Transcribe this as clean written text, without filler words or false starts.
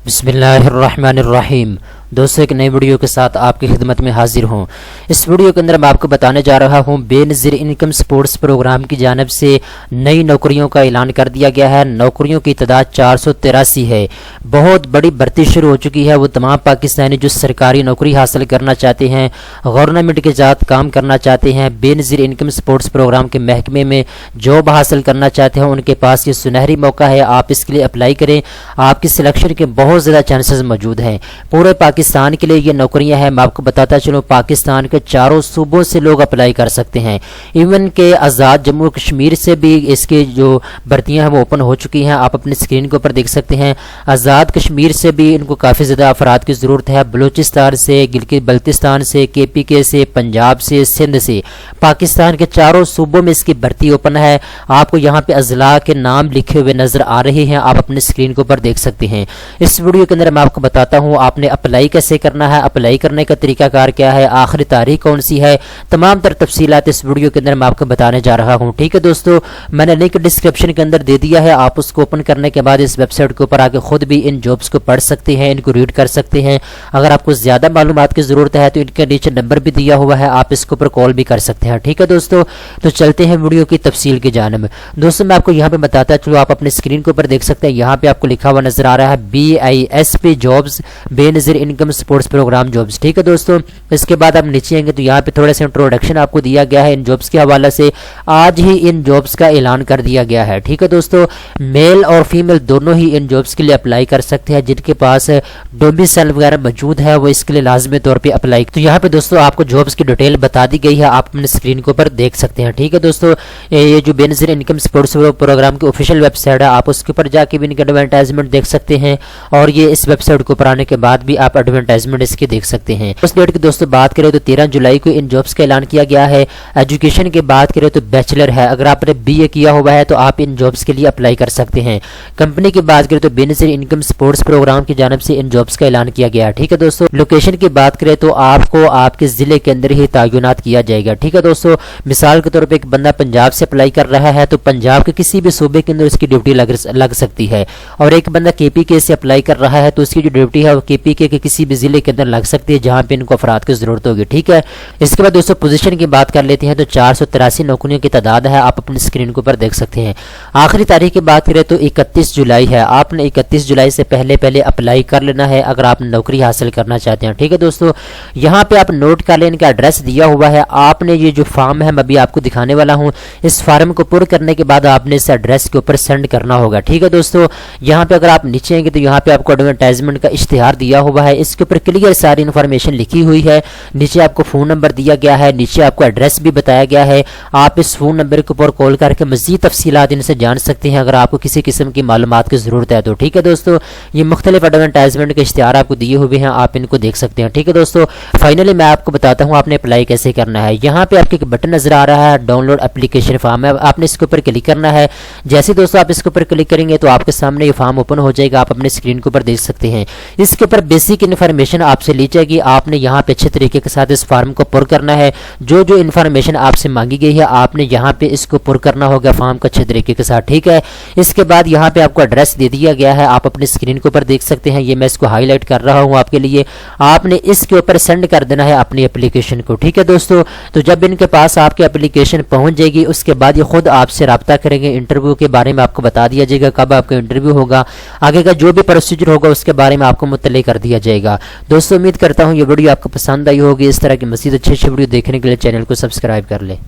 बिस्मिल्लाहिर्रहमानिर्रहीम। दोस्तों, एक नई वीडियो के साथ आपकी खिदमत में हाजिर हूँ। इस वीडियो के अंदर मैं आपको बताने जा रहा हूँ बेनज़ीर इनकम स्पोर्ट्स प्रोग्राम की जानिब से नई नौकरियों का ऐलान कर दिया गया है। नौकरियों की तादाद 483 है। बहुत बड़ी भर्ती शुरू हो चुकी है। वो तमाम पाकिस्तानी जो सरकारी नौकरी हासिल करना चाहते हैं, गवर्नमेंट के साथ काम करना चाहते हैं, बेनज़ीर इनकम स्पोर्ट्स प्रोग्राम के महकमे में जॉब हासिल करना चाहते हैं, उनके पास ये सुनहरी मौका है। आप इसके लिए अप्लाई करें। आपकी सिलेक्शन के बहुत ज़्यादा चांसेस मौजूद हैं। पूरे पाकिस्तान के लिए ये नौकरियां हैं। मैं आपको बताता चलूँ, पाकिस्तान के चारों सूबों से लोग अप्लाई कर सकते हैं। इवन के आज़ाद जम्मू कश्मीर से भी इसके जो भर्तियां हैं वो ओपन हो चुकी हैं। आप अपनी स्क्रीन के ऊपर देख सकते हैं। आज़ाद कश्मीर से भी इनको काफ़ी ज़्यादा अफराद की ज़रूरत है। बलूचिस्तान से, गिलगित बल्तिस्तान से, KPK से, पंजाब से, सिंध से, पाकिस्तान के चारों सूबों में इसकी भर्ती ओपन है। आपको यहाँ पे अजला के नाम लिखे हुए नजर आ रहे हैं। आप अपनी स्क्रीन के ऊपर देख सकते हैं। इस वीडियो के अंदर मैं आपको बताता हूँ आपने अप्लाई कैसे करना है, अप्लाई करने का तरीकाकार क्या है, आखिरी तारीख कौन सी है, तमाम तर तफसीलात इस वीडियो के अंदर मैं आपको बताने जा रहा हूँ। ठीक है दोस्तों, मैंने लिंक डिस्क्रिप्शन के अंदर दे दिया है। आप उसको ओपन करने के बाद इस वेबसाइट के ऊपर आके खुद भी इन जॉब्स को पढ़ सकते हैं, इनको रीड कर सकते हैं। अगर आपको ज्यादा मालूमात की जरूरत है तो इनके नीचे नंबर भी दिया हुआ है, आप इसके ऊपर कॉल भी कर सकते हैं। ठीक है दोस्तों, तो चलते हैं वीडियो की तफसील की जानिब। दोस्तों, मैं आपको यहाँ पे बताता चलो, आप अपने स्क्रीन के ऊपर देख सकते हैं। यहाँ पे आपको लिखा हुआ नजर आ रहा है BISP jobs, Benazir income sports programme jobs. ठीक है दोस्तों, इसके बाद आप नीचे आएंगे तो यहाँ पे थोड़ा सा इंट्रोडक्शन आपको दिया गया है इन जॉब्स के हवाले से। आज ही इन जॉब्स का ऐलान कर दिया गया है। ठीक है दोस्तों, मेल और फीमेल दोनों ही इन जॉब्स के लिए अप्लाई कर सकते हैं। जिनके पास डोमिसाइल वगैरह मौजूद है वो इसके लिए लाजमी तौर पर अप्लाई। तो यहाँ पे दोस्तों आपको जॉब्स की डिटेल बता दी गई है, आप अपने स्क्रीन के ऊपर देख सकते हैं। ठीक है दोस्तों, ये जो बेनज़ीर इनकम स्पोर्ट्स प्रोग्राम की ऑफिशियल वेबसाइट है, आप उसके ऊपर जाके भी इनके एडवर्टाइजमेंट देख सकते हैं। और ये इस वेबसाइट के ऊपर आने के बाद भी आप एडवर्टाइजमेंट इसके देख सकते हैं। उस डेट की दोस्तों बात करें तो 13 जुलाई को इन जॉब्स का ऐलान किया गया है। एजुकेशन की बात करें तो बैचलर है। अगर आपने BA किया हुआ है तो आप इन जॉब्स के लिए अप्लाई कर सकते हैं। कंपनी की बात करें तो बेनज़ीर इनकम स्पोर्ट्स प्रोग्राम की जानिब से इन जॉब्स का ऐलान किया गया है। ठीक है दोस्तों, लोकेशन की बात करें तो आपको आपके जिले के अंदर ही तैनात किया जाएगा। ठीक है दोस्तों, मिसाल के तौर पर एक बंदा पंजाब से अप्लाई कर रहा है तो पंजाब के किसी भी सूबे के अंदर उसकी ड्यूटी लग सकती है। और एक बंदा KPK से अप्लाई कर रहा है तो उसकी जो ड्यूटी है वो KPK के किसी भी जिले के अंदर लग सकती है जहां पे इनको अफराद की जरूरत होगी। ठीक है, इसके बाद दोस्तों पोजीशन की बात कर लेते हैं तो 483 नौकरियों की तादाद है। आप अपनी स्क्रीन के ऊपर देख सकते हैं। आखिरी तारीख की बात करें तो 31 जुलाई है। आपने 31 जुलाई से पहले अप्लाई कर लेना है अगर आप नौकरी हासिल करना चाहते हैं। ठीक है दोस्तों, यहाँ पे आप नोट कर लें, इनका एड्रेस दिया हुआ है। आपने ये जो फॉर्म है मैं अभी आपको दिखाने वाला हूँ, इस फॉर्म को पूरा करने के बाद आपने इस एड्रेस के ऊपर सेंड करना होगा। ठीक है दोस्तों, यहाँ पे अगर आप नीचे आएंगे तो यहाँ पे आपको एडवर्टाइजमेंट का इश्तिहार दिया हुआ है। इसके ऊपर क्लियर सारी इन्फॉर्मेशन लिखी हुई है। नीचे आपको फोन नंबर दिया गया है, नीचे आपको एड्रेस भी बताया गया है। आप इस फोन नंबर के ऊपर कॉल करके मजीद तफसीलात इनसे जान सकते हैं अगर आपको किसी किस्म की मालूमात की जरूरत है तो। ठीक है दोस्तों, ये मुख्तलिफ एडवर्टाइजमेंट के इश्तिहार आपको दिए हुए हैं, आप इनको देख सकते हैं। ठीक है दोस्तों, फाइनली मैं आपको बताता हूँ आपने अप्लाई कैसे करना है। यहाँ पे आपको एक बटन नजर आ रहा है, डाउनलोड एप्लीकेशन फॉर्म है। आपने इसके ऊपर क्लिक करना है। जैसे दोस्तों आप इसके ऊपर क्लिक करेंगे तो आपके सामने ये फॉर्म ओपन हो जाएगा। आप अपने स्क्रीन के ऊपर देख सकते हैं। इसके ऊपर बेसिक इन्फॉर्मेशन आपसे ली जाएगी। आपने यहाँ पे अच्छे तरीके के साथ इस फॉर्म को पुर करना है। जो जो इन्फॉर्मेशन आपसे मांगी गई है आपने यहाँ पे इसको पुर करना होगा फॉर्म को अच्छे तरीके के साथ। ठीक है, इसके बाद यहाँ पे आपको एड्रेस दे दिया गया है, आप अपनी स्क्रीन के ऊपर देख सकते हैं। ये मैं इसको हाईलाइट कर रहा हूँ आपके लिए। आपने इसके ऊपर सेंड कर देना है अपनी एप्लीकेशन को। ठीक है दोस्तों, तो जब इनके पास आपकी एप्लीकेशन पहुंच जाएगी उसके बाद ये खुद आपसे रब्ता करेंगे। इंटरव्यू के बारे में आपको बता दिया जाएगा कब आपका इंटरव्यू होगा, आगे का जो भी प्रोसीजर होगा उसके बारे में आपको मुतल्ले कर दिया जाएगा। दोस्तों, उम्मीद करता हूँ ये वीडियो आपको पसंद आई होगी। इस तरह की मज़ीद अच्छी वीडियो देखने के लिए चैनल को सब्सक्राइब कर लें।